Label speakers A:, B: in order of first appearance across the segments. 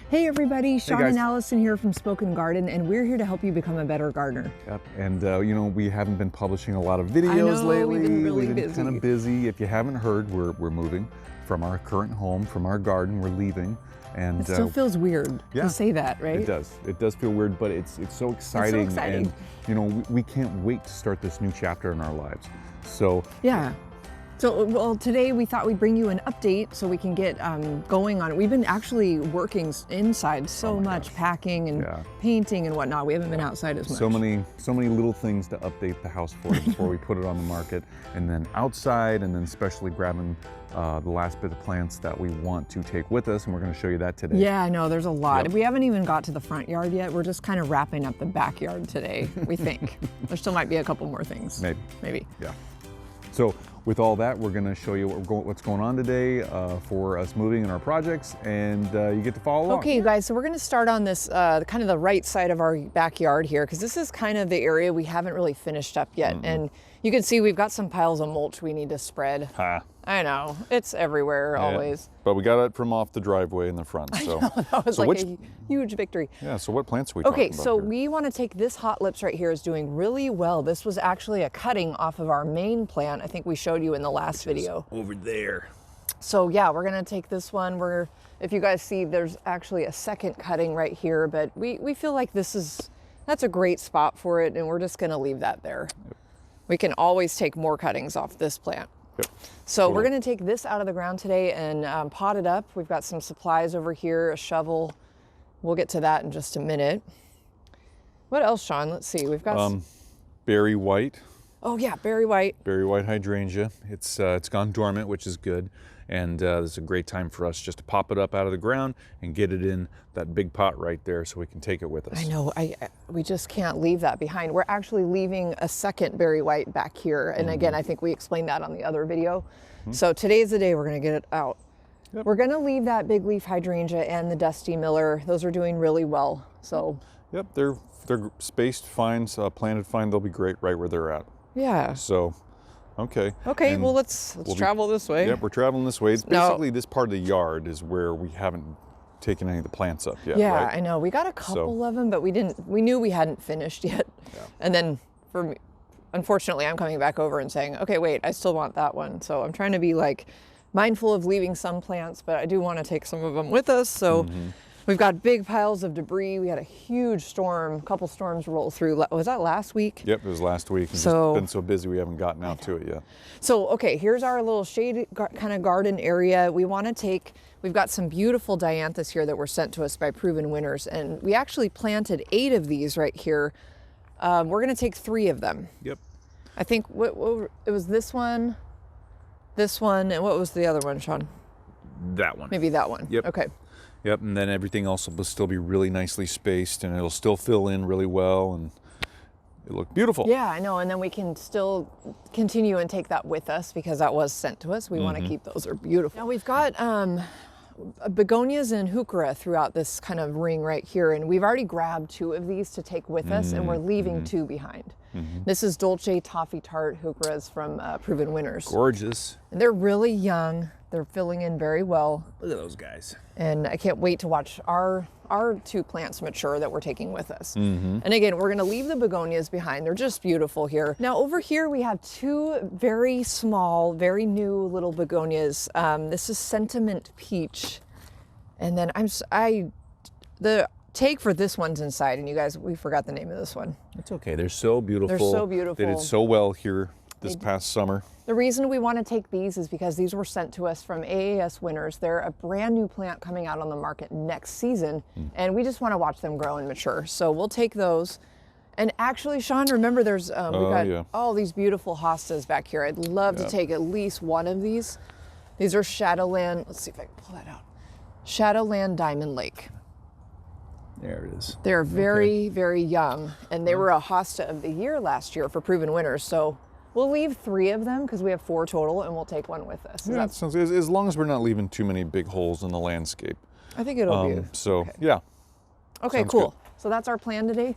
A: Hey everybody, Sean
B: guys.
A: and Allison here from Spoken Garden, and we're here to help you become a better gardener.
B: Yep, and you know, we haven't been publishing a lot of videos lately.
A: We've been really busy.
B: Kind of busy. If you haven't heard, we're moving from our current home, from our garden. We're leaving, and
A: It still feels weird to say that, right?
B: It does. It does feel weird, but it's so exciting.
A: It's so exciting.
B: And you know, we can't wait to start this new chapter in our lives. So
A: yeah. So, well, today we thought we'd bring you an update so we can get going on it. We've been actually working inside so much, packing and painting and whatnot. We haven't been outside as much.
B: So many little things to update the house for before we put it on the market, and then outside, and then especially grabbing the last bit of plants that we want to take with us, and we're going to show you that today.
A: Yeah, I know, there's a lot.
B: Yep.
A: We haven't even got to the front yard yet. We're just kind of wrapping up the backyard today, we think. There still might be a couple more things. Maybe.
B: Yeah. So with all that, we're going to show you what's going on today for us moving in our projects, and you get to follow along.
A: Okay, you guys, so we're going to start on this kind of the right side of our backyard here, because this is kind of the area we haven't really finished up yet. And you can see we've got some piles of mulch we need to spread. I know, it's everywhere always.
B: But we got it from off the driveway in the front. So
A: I know, that was like a huge victory.
B: Yeah, so what plants are we talking about
A: so
B: here?
A: we want to take this hot lips right here. Is doing really well. This was actually a cutting off of our main plant. I think we showed you in the last video.
B: Over there.
A: So yeah, we're gonna take this one. If you guys see, there's actually a second cutting right here, but we feel like that's a great spot for it, and we're just gonna leave that there. Yep. We can always take more cuttings off this plant.
B: Yep.
A: So we're gonna take this out of the ground today and pot it up. We've got some supplies over here, a shovel. We'll get to that in just a minute. What else, Sean? Let's see, we've got
B: berry white.
A: Oh yeah, berry white.
B: Berry white hydrangea. It's gone dormant, which is good. And this is a great time for us just to pop it up out of the ground and get it in that big pot right there so we can take it with us.
A: I know, we just can't leave that behind. We're actually leaving a second berry white back here. And again, I think we explained that on the other video. So today's the day we're gonna get it out. Yep. We're gonna leave that big leaf hydrangea and the Dusty Miller. Those are doing really well, so.
B: Yep, they're spaced fine, planted fine. They'll be great right where they're at.
A: Yeah.
B: So, okay.
A: Okay, well let's travel this way.
B: Yep, we're traveling this way. It's basically this part of the yard is where we haven't taken any of the plants up yet.
A: Yeah,
B: right?
A: I know. We got a couple of them, but we knew we hadn't finished yet. Yeah. And then for me, unfortunately, I'm coming back over and saying, okay, wait, I still want that one. So I'm trying to be like mindful of leaving some plants, but I do want to take some of them with us. So we've got big piles of debris. We had a huge storm, a couple storms roll through. Was that last week?
B: Yep, it was last week. It's just been so busy we haven't gotten out to it yet. So,
A: okay, here's our little shaded kind of garden area. We've got some beautiful Dianthus here that were sent to us by Proven Winners, and we actually planted 8 of these right here. We're going to take 3 of them.
B: Yep.
A: I think it was this one, and what was the other one, Sean?
B: That one.
A: Maybe that one.
B: Yep.
A: Okay.
B: Yep, and then everything else will still be really nicely spaced, and it'll still fill in really well, and it'll look beautiful.
A: Yeah, I know, and then we can still continue and take that with us because that was sent to us. We want to keep those. They're beautiful. Now we've got begonias and heuchera throughout this kind of ring right here, and we've already grabbed 2 of these to take with us, and we're leaving 2 behind. This is Dolce Toffee Tart heucheras from Proven Winners.
B: Gorgeous.
A: And they're really young. They're filling in very well.
B: Look at those guys.
A: And I can't wait to watch our 2 plants mature that we're taking with us. And again, we're gonna leave the begonias behind. They're just beautiful here. Now over here we have 2 very small, very new little begonias. This is Sentiment Peach. And then the tag for this one's inside, and you guys, we forgot the name of this one.
B: It's okay, they're so beautiful.
A: They're so beautiful.
B: They did so well here this past summer.
A: The reason we want to take these is because these were sent to us from AAS Winners. They're a brand new plant coming out on the market next season, and we just want to watch them grow and mature. So we'll take those. And actually, Sean, remember we've got all these beautiful hostas back here. I'd love to take at least one of these. These are Shadowland, let's see if I can pull that out. Shadowland Diamond Lake.
B: There it is.
A: They're very, very young, and they were a Hosta of the Year last year for Proven Winners. So we'll leave 3 of them because we have 4 total, and we'll take 1 with us.
B: Yeah, that sounds good. As long as we're not leaving too many big holes in the landscape.
A: I think it'll be.
B: So, yeah.
A: Okay,
B: sounds
A: cool.
B: Good.
A: So that's our plan today?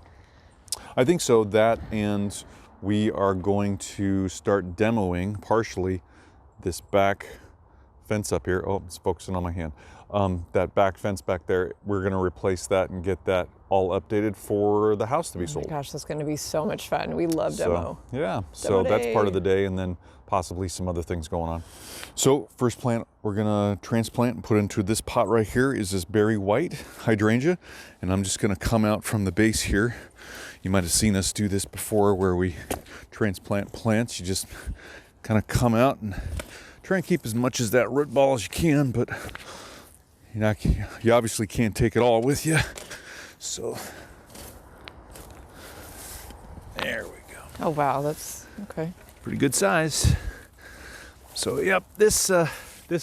B: I think so. That, and we are going to start demoing partially this back fence up here. Oh, it's focusing on my hand. that back fence back there, we're going to replace that and get that all updated for the house to be sold.
A: Oh my gosh, that's going to be so much fun. We love demo.
B: So, yeah, so that's part of the day, and then possibly some other things going on. So first plant we're going to transplant and put into this pot right here is this berry white hydrangea, and I'm just going to come out from the base here. You might have seen us do this before where we transplant plants. You just kind of come out and try and keep as much as that root ball as you can, but you obviously can't take it all with you. So there we go.
A: Oh wow, that's okay.
B: Pretty good size. So yep, this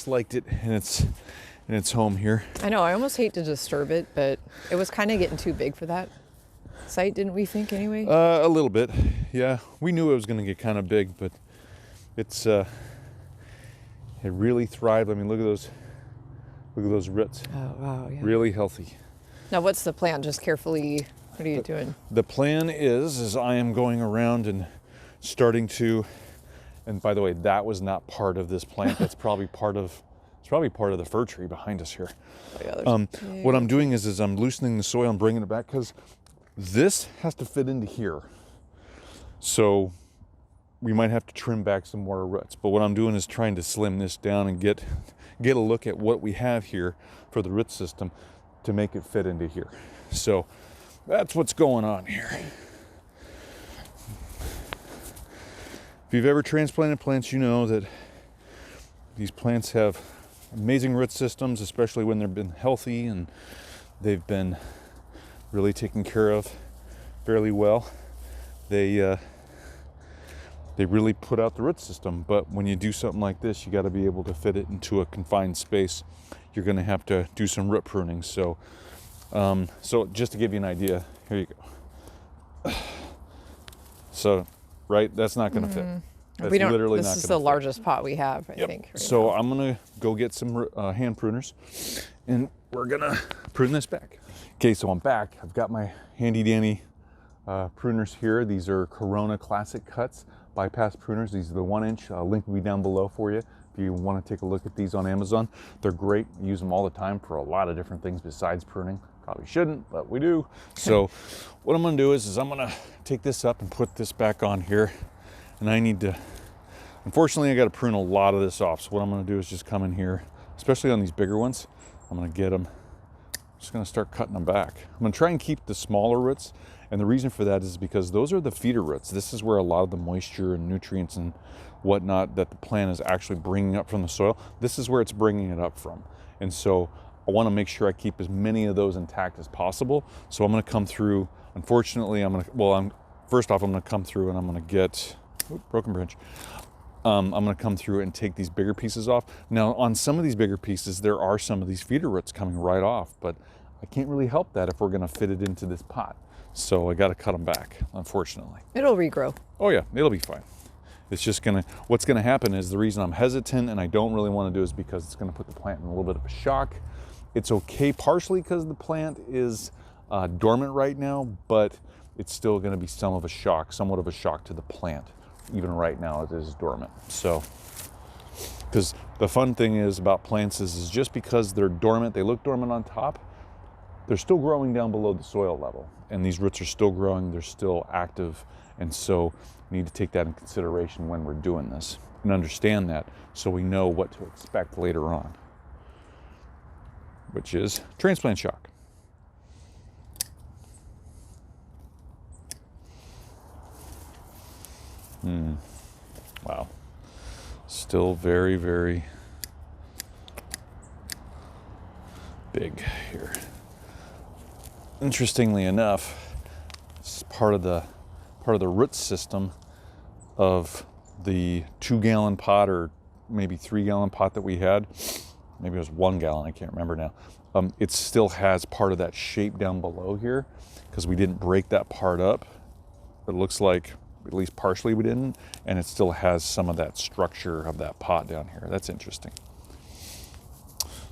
B: liked it in its home here.
A: I know, I almost hate to disturb it, but it was kind of getting too big for that site, didn't we think anyway?
B: A little bit, yeah. We knew it was going to get kind of big, but it really thrived. I mean, look at those roots.
A: Oh wow, yeah.
B: Really healthy.
A: Now what's the plan? Just carefully, what are you doing?
B: The plan is I am going around and starting to, and by the way, that was not part of this plant. That's probably part of the fir tree behind us here.
A: Oh, yeah,
B: what I'm doing is I'm loosening the soil and bringing it back because this has to fit into here. So we might have to trim back some more roots. But what I'm doing is trying to slim this down and get a look at what we have here for the root system to make it fit into here. So that's what's going on here. If you've ever transplanted plants, you know that these plants have amazing root systems, especially when they've been healthy and they've been really taken care of fairly well. They really put out the root system. But when you do something like this, you got to be able to fit it into a confined space. You're going to have to do some root pruning. So just to give you an idea, here you go. So, right, that's not going to fit. That's
A: We don't.
B: literally
A: This
B: not
A: is
B: gonna
A: the
B: fit.
A: largest pot we have, I
B: Yep.
A: think. Right
B: So
A: now.
B: I'm going to go get some hand pruners, and we're going to prune this back. Okay, so I'm back. I've got my handy dandy pruners here. These are Corona Classic Cuts bypass pruners. These are the 1-inch. Link will be down below for you if you want to take a look at these on Amazon. They're great. I use them all the time for a lot of different things besides pruning. Probably shouldn't, but we do. So what I'm going to do is I'm going to take this up and put this back on here, and I need to, unfortunately, I got to prune a lot of this off. So what I'm going to do is just come in here, especially on these bigger ones. I'm going to get them. I'm just going to start cutting them back. I'm going to try and keep the smaller roots, and the reason for that is because those are the feeder roots. This is where a lot of the moisture and nutrients and whatnot that the plant is actually bringing up from the soil, this is where it's bringing it up from. And so I want to make sure I keep as many of those intact as possible. So I'm going to come through. Unfortunately, first off, I'm going to come through and I'm going to get, broken branch. I'm going to come through and take these bigger pieces off. Now, on some of these bigger pieces, there are some of these feeder roots coming right off, but I can't really help that if we're going to fit it into this pot. So I got to cut them back, unfortunately.
A: It'll regrow.
B: Oh yeah, it'll be fine. It's just what's gonna happen is the reason I'm hesitant and I don't really want to do is because it's gonna put the plant in a little bit of a shock. It's okay partially because the plant is dormant right now, but it's still gonna be somewhat of a shock to the plant, even right now it is dormant. So, because the fun thing is about plants is just because they're dormant, they look dormant on top, they're still growing down below the soil level. And these roots are still growing, they're still active. And so we need to take that in consideration when we're doing this and understand that so we know what to expect later on, which is transplant shock. Wow. Still very, very big here. Interestingly enough, it's part of the root system of the 2-gallon pot or maybe 3-gallon pot that we had. Maybe it was 1 gallon, I can't remember now. It still has part of that shape down below here because we didn't break that part up. It looks like, at least partially we didn't, and it still has some of that structure of that pot down here. That's interesting.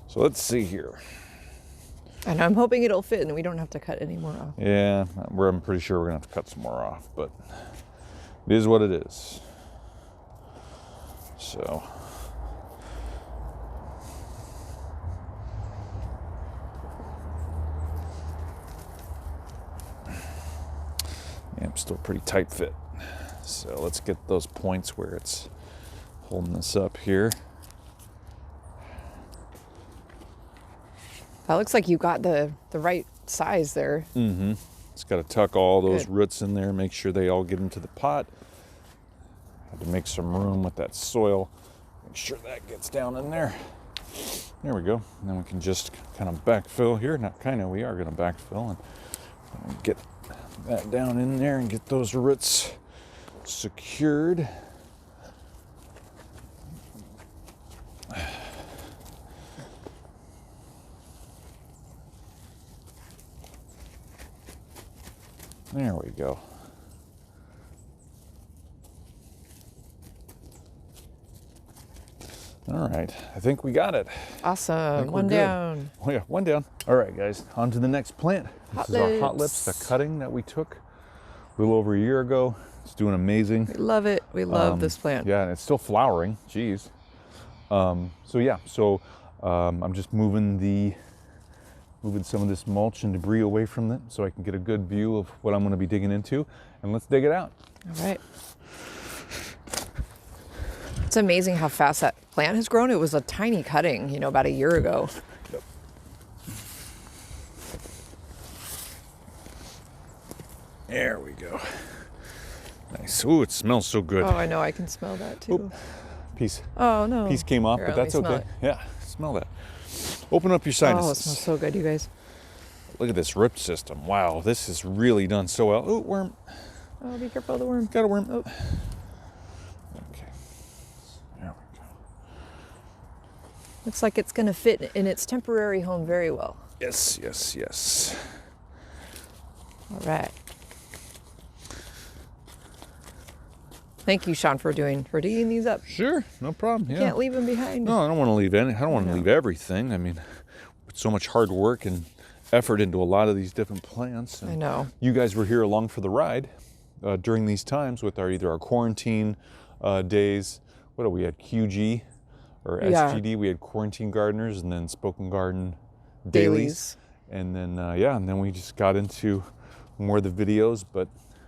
B: So let's see here.
A: And I'm hoping it'll fit and we don't have to cut any more off.
B: Yeah, I'm pretty sure we're gonna have to cut some more off, but it is what it is. So, Yeah, I'm still pretty tight fit. So let's get those points where it's holding this up here.
A: That looks like you got the right size there.
B: Mm-hmm. Just got to tuck all those
A: Good.
B: roots in there, make sure they all get into the pot. Had to make some room with that soil. Make sure that gets down in there. There we go. And then we can just kind of backfill here. Not kind of, we are going to backfill and get that down in there and get those roots secured. There we go. All right, I think we got it.
A: Awesome. One down.
B: Oh yeah, one down. All right, guys, on to the next plant. This is our hot lips, the cutting that we took a little over a year ago. It's doing amazing.
A: We love it. We love this plant.
B: Yeah, and it's still flowering. Jeez. I'm just moving some of this mulch and debris away from it so I can get a good view of what I'm going to be digging into, and let's dig it out.
A: All right. It's amazing how fast that plant has grown. It was a tiny cutting, you know, about a year ago.
B: Yep. There we go. Nice. Ooh, it smells so good.
A: Oh, I know. I can smell that too.
B: Oop. Piece.
A: Oh, no.
B: Piece came off,
A: Here,
B: but
A: let me
B: that's
A: smell
B: okay.
A: it.
B: Yeah, smell that. Open up your sinuses.
A: Oh, it smells so good, you guys.
B: Look at this root system. Wow, this is really done so well. Oh, worm.
A: Oh, be careful of the worm.
B: Got a worm.
A: Oh.
B: Okay. There we go.
A: Looks like it's going to fit in its temporary home very well.
B: Yes, yes, yes.
A: All right. Thank you, Sean, for digging these up.
B: Sure, no problem. Yeah.
A: Can't leave them behind.
B: No, I don't want to leave any. I don't want to leave everything. I mean, put so much hard work and effort into a lot of these different plants. And
A: I know.
B: You guys were here along for the ride during these times with either our quarantine days. What do we had? QG or SGD. Yeah. We had quarantine gardeners, and then Spoken Garden dailies. And then and then we just got into more of the videos, but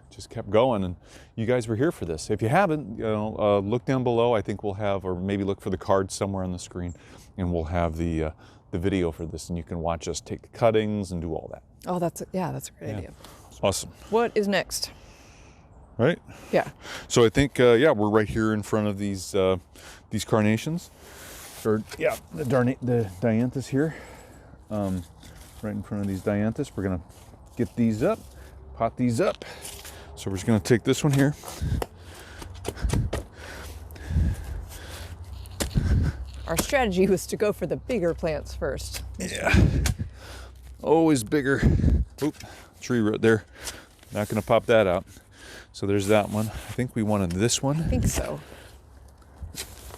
B: just kept going, and you guys were here for this. If you haven't, look down below. I think we'll have, or maybe look for the card somewhere on the screen, and we'll have the video for this, and you can watch us take the cuttings and do all that.
A: Oh, that's a great idea.
B: Awesome.
A: What is next?
B: Right?
A: Yeah.
B: So I think we're right here in front of these carnations, or the Dianthus here, right in front of these Dianthus. We're gonna get these up, pot these up. So we're just going to take this one here.
A: Our strategy was to go for the bigger plants first.
B: Yeah. Always bigger. Oop, tree root there. Not going to pop that out. So there's that one. I think we wanted this one.
A: I think so.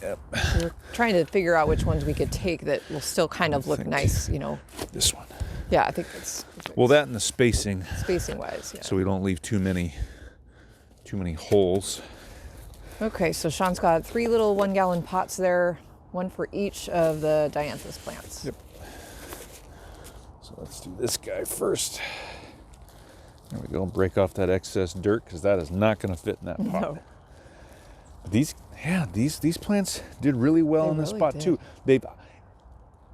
B: Yep.
A: We were trying to figure out which ones we could take that will still kind of look nice, you know.
B: This one.
A: Yeah, I think that's
B: well, that and the spacing.
A: Spacing wise, yeah.
B: So we don't leave too many holes.
A: Okay, so Sean's got 3 little 1-gallon pots there, one for each of the Dianthus plants.
B: Yep. So let's do this guy first. There we go. Break off that excess dirt because that is not going to fit in that pot.
A: No.
B: These plants did really well in this spot too.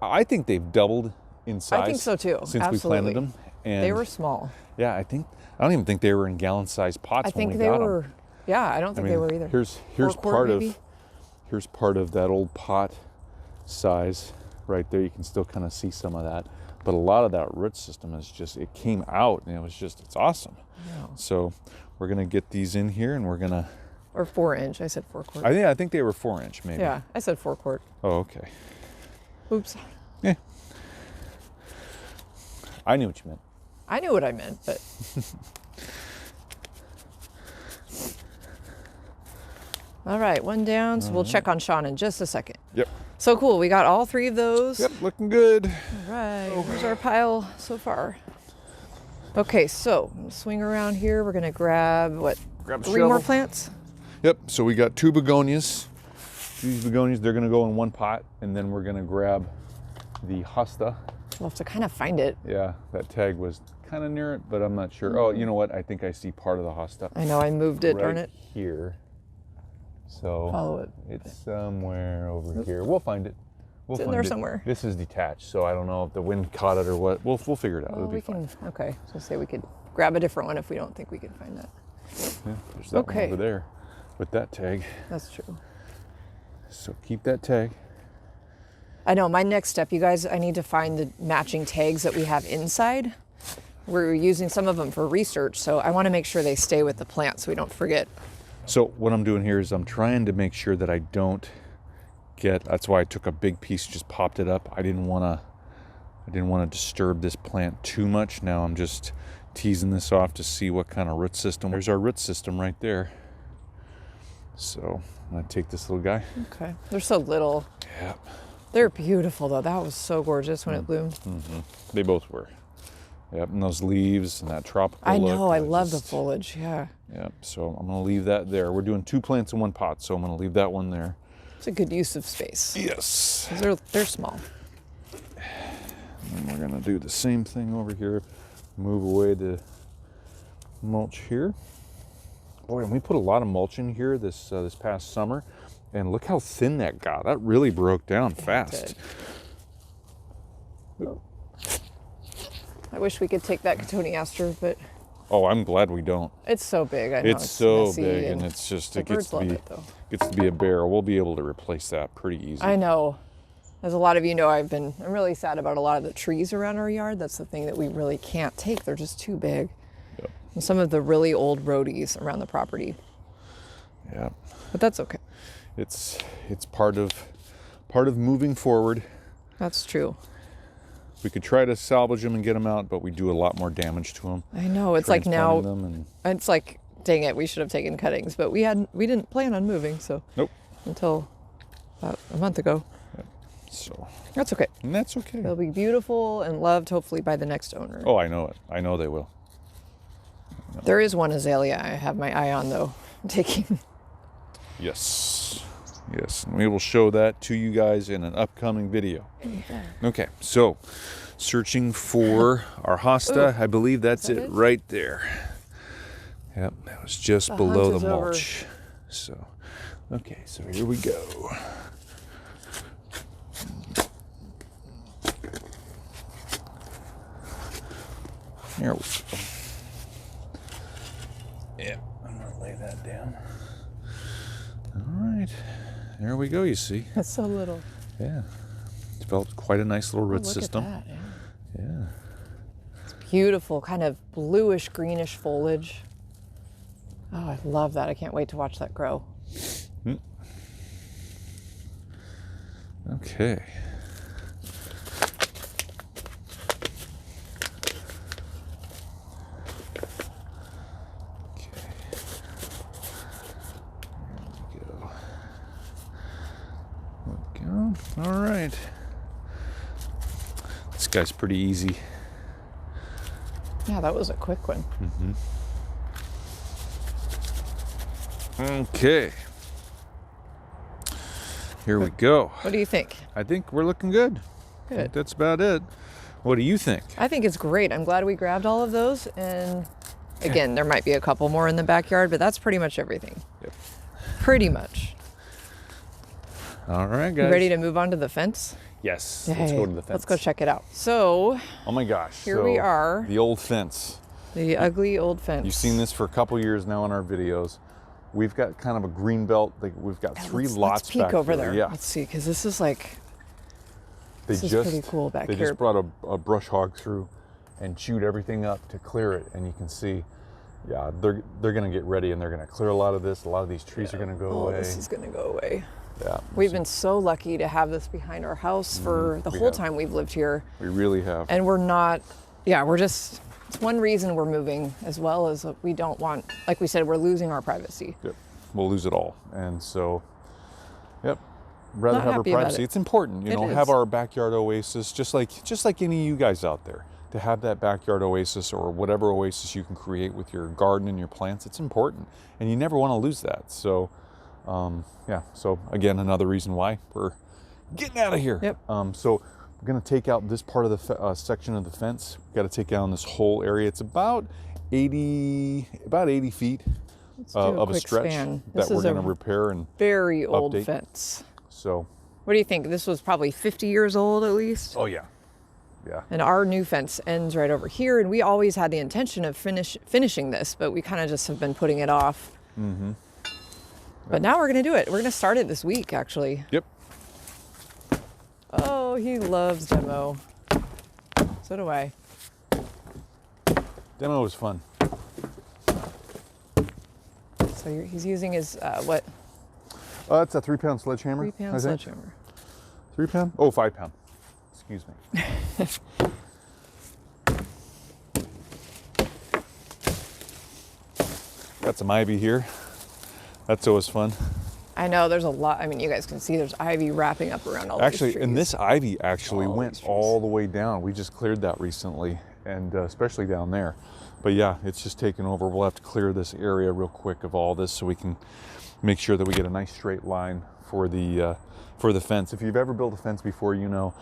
B: I think they've doubled in size.
A: I think so too.
B: Since
A: Absolutely.
B: we planted them, and
A: they were small.
B: Yeah, I don't even think they were in gallon-sized pots when we got them.
A: Yeah, I don't think they were either.
B: Here's part of that old pot size right there. You can still kind of see some of that, but a lot of that root system it came out, and it's awesome.
A: Yeah.
B: So we're gonna get these in here, and we're gonna.
A: Or 4-inch. I said 4-quart.
B: I think they were 4-inch, maybe.
A: Yeah, I said 4-quart.
B: Oh, okay.
A: Oops.
B: Yeah. I knew what you meant.
A: I knew what I meant, but. All right, one down. So we'll check on Sean in just a second.
B: Yep.
A: So cool. We got all 3 of those.
B: Yep, looking good.
A: All right. Here's our pile so far. Okay, so we'll swing around here. We're going to grab, what, 3 more plants?
B: Yep, so we got 2 begonias. These begonias, they're going to go in one pot, and then we're going to grab the Hosta
A: We'll have to kind of find it.
B: Yeah, that tag was kind of near it, but I'm not sure. Oh, you know what? I think I see part of the Hosta.
A: I know, I moved it,
B: right
A: darn it.
B: here. So
A: follow it.
B: It's somewhere over here. We'll find it. We'll
A: It's in
B: find
A: there
B: it.
A: somewhere.
B: This is detached, so I don't know if the wind caught it or what. We'll figure it out. It'll be fine.
A: Okay, so say we could grab a different one if we don't think we can find that.
B: Yeah, there's that one over there with that tag.
A: That's true.
B: So keep that tag.
A: I know, my next step, you guys, I need to find the matching tags that we have inside. We're using some of them for research, so I want to make sure they stay with the plant so we don't forget.
B: So what I'm doing here is I'm trying to make sure that I don't get, that's why I took a big piece, just popped it up. I didn't want to disturb this plant too much. Now I'm just teasing this off to see what kind of root system. There's our root system right there. So I'm gonna take this little guy.
A: Okay, they're so little.
B: Yeah.
A: They're beautiful though. That was so gorgeous when it bloomed.
B: Mm-hmm. They both were. Yep, and those leaves and that tropical
A: I
B: look.
A: know, I love the foliage, yeah.
B: Yep, so I'm gonna leave that there. We're doing 2 plants in 1 pot, so I'm gonna leave that one there.
A: It's a good use of space.
B: Yes.
A: 'Cause they're small.
B: And we're gonna do the same thing over here. Move away the mulch here. Boy, and we put a lot of mulch in here this past summer, and look how thin that got. That really broke down fast.
A: I wish we could take that cotoneaster, but
B: Oh, I'm glad we don't.
A: it's so big. I know
B: It's so
A: messy
B: big, and it's just, it gets
A: birds love
B: to
A: it, though.
B: be a bear. We'll be able to replace that pretty easy.
A: I know. As a lot of you know, I'm really sad about a lot of the trees around our yard. That's the thing that we really can't take. They're just too big.
B: Yep.
A: And some of the really old roadies around the property.
B: Yeah.
A: But that's okay.
B: It's part of moving forward.
A: That's true.
B: We could try to salvage them and get them out, but we do a lot more damage to them.
A: I know. It's like now,
B: them
A: it's like, dang it, we should have taken cuttings, but we didn't plan on moving, so.
B: Nope.
A: Until about a month ago.
B: So.
A: That's okay.
B: And that's okay.
A: They'll be beautiful and loved, hopefully, by the next owner.
B: Oh, I know it. I know they will.
A: There is one azalea I have my eye on, though. I'm taking.
B: Yes. Yes. And we will show that to you guys in an upcoming video. Okay. So, searching for our hosta. I believe that's it right there. Yep. That was just below the mulch. So, okay. So here we go. There we go. Yeah, I'm gonna lay that down. All right, there we go. You see?
A: That's so little.
B: Yeah, developed quite a nice little root
A: Look
B: system.
A: at that,
B: Yeah.
A: It's beautiful, kind of bluish greenish foliage. Oh, I love that. I can't wait to watch that grow.
B: Okay. All right. This guy's pretty easy.
A: Yeah, that was a quick one.
B: Okay. Here we go.
A: What do you think?
B: I think we're looking good. I think that's about it. What do you think?
A: I think it's great. I'm glad we grabbed all of those. And again, there might be a couple more in the backyard, but that's pretty much everything.
B: Yep.
A: Pretty much.
B: All right, guys.
A: You ready to move on to the fence?
B: Yes. Let's go to the fence.
A: Let's go check it out. So,
B: oh my gosh.
A: Here we are.
B: The old fence.
A: The ugly old fence.
B: You've seen this for a couple years now in our videos. We've got kind of a green belt. Like we've got 3 lots
A: let's peek
B: back
A: over there.
B: Yeah.
A: Let's see, because this is like,
B: This
A: is pretty cool back
B: They
A: here.
B: just brought a brush hog through and chewed everything up to clear it. And you can see, yeah, they're going to get ready and they're going to clear a lot of this. A lot of these trees are going to go away.
A: This is going to go away.
B: Yeah.
A: We've been so lucky to have this behind our house for the whole time we've lived here.
B: We really have.
A: And we're not, it's one reason we're moving, as well as we don't want, like we said, we're losing our privacy.
B: Yep. We'll lose it all. And so, yep. Rather
A: Not
B: have our
A: happy about
B: privacy.
A: it.
B: It's important,
A: It
B: have
A: is.
B: our backyard oasis, just like any of you guys out there. To have that backyard oasis or whatever oasis you can create with your garden and your plants, it's important. And you never want to lose that. So, so again, another reason why we're getting out of here.
A: Yep.
B: So We're gonna take out this part of the section of the fence. Got to take down this whole area. It's about 80 feet of a stretch that we're gonna repair and
A: very old
B: update.
A: Fence.
B: So,
A: what do you think? This was probably 50 years old at least?
B: oh yeah, yeah.
A: And our new fence ends right over here, and we always had the intention of finishing this, but we kind of just have been putting it off. Mm-hmm. But now we're gonna do it. We're gonna start it this week, actually.
B: Yep.
A: Oh, he loves demo. So do I.
B: Demo was fun.
A: So he's using his, what?
B: It's a 3-pound sledgehammer.
A: 3-pound sledgehammer.
B: 3 pound? Oh, 5 pound. Excuse me. Got some ivy here. That's always fun.
A: I know, there's a lot. I mean, you guys can see there's ivy wrapping up around all these trees.
B: And this ivy actually went all the way down. We just cleared that recently, and especially down there. But yeah, it's just taken over. We'll have to clear this area real quick of all this so we can make sure that we get a nice straight line for the fence. If you've ever built a fence before, you know,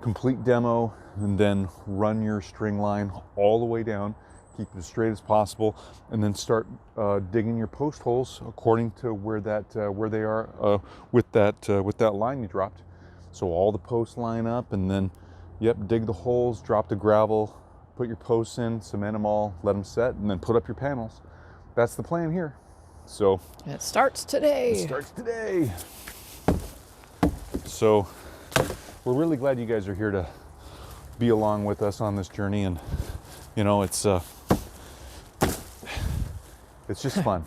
B: complete demo and then run your string line all the way down, keep it as straight as possible, and then start digging your post holes according to where they are with that line you dropped. So all the posts line up, and then dig the holes, drop the gravel, put your posts in, cement them all, let them set, and then put up your panels. That's the plan here. So
A: it starts today.
B: It starts today. So we're really glad you guys are here to be along with us on this journey, and you know, it's just fun.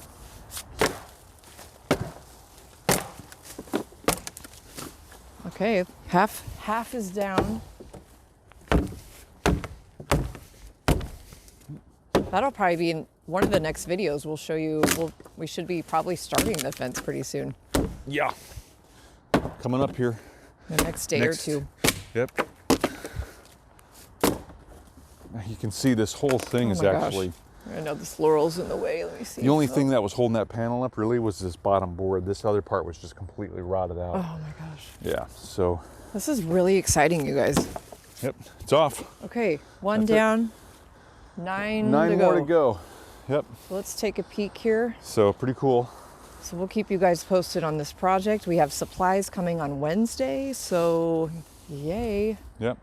A: Okay, half is down. That'll probably be in one of the next videos. We'll show you. We should be probably starting the fence pretty soon.
B: Yeah. Coming up here.
A: The next day or two.
B: Yep. You can see this whole thing is actually.
A: Gosh. I know this laurel's in the way. Let me see.
B: The only thing that was holding that panel up really was this bottom board. This other part was just completely rotted out.
A: Oh my gosh.
B: Yeah. So.
A: This is really exciting, you guys.
B: Yep. It's off.
A: Okay, one down. 9
B: more to go. Yep.
A: Let's take a peek here.
B: So pretty cool.
A: So we'll keep you guys posted on this project. We have supplies coming on Wednesday, so yay.
B: Yep.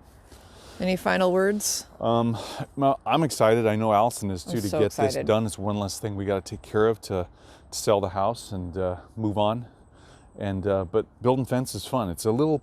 A: Any final words?
B: Well, I'm excited. I know Allison is too, to get this done. It's one less thing we got to take care of to sell the house and move on. And but building fence is fun. It's a little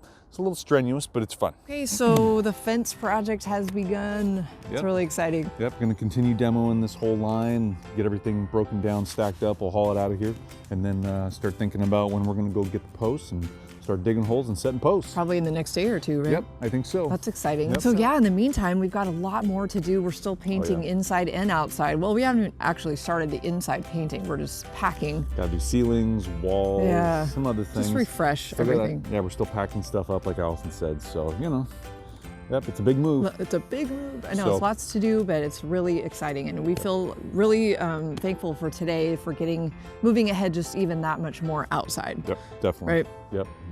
B: strenuous, but it's fun.
A: Okay, so the fence project has begun. It's really exciting.
B: Yep, going to continue demoing this whole line, get everything broken down, stacked up. We'll haul it out of here, and then start thinking about when we're going to go get the posts and start digging holes and setting posts.
A: Probably in the next day or two, right?
B: Yep, I think so.
A: That's exciting.
B: Yep.
A: So yeah, in the meantime, we've got a lot more to do. We're still painting inside and outside. Well, we haven't actually started the inside painting. We're just packing.
B: Gotta do ceilings, walls, some other things.
A: Just refresh everything.
B: Yeah, we're still packing stuff up like Allison said. So, you know, yep, it's a big move.
A: It's a big move. I know it's lots to do, but it's really exciting. And we feel really thankful for today for moving ahead just even that much more outside.
B: Yep, definitely.
A: Right?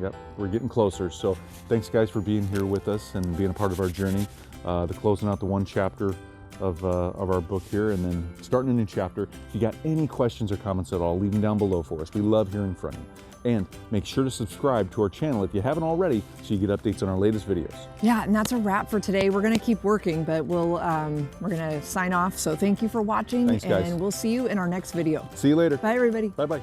B: Yep. We're getting closer. So thanks guys for being here with us and being a part of our journey. The closing out the one chapter of our book here, and then starting a new chapter. If you got any questions or comments at all, leave them down below for us. We love hearing from you. And make sure to subscribe to our channel if you haven't already, so you get updates on our latest videos. Yeah, and that's a wrap for today. We're going to keep working, but we're going to sign off. So thank you for watching. Thanks, guys. And we'll see you in our next video. See you later. Bye, everybody. Bye-bye.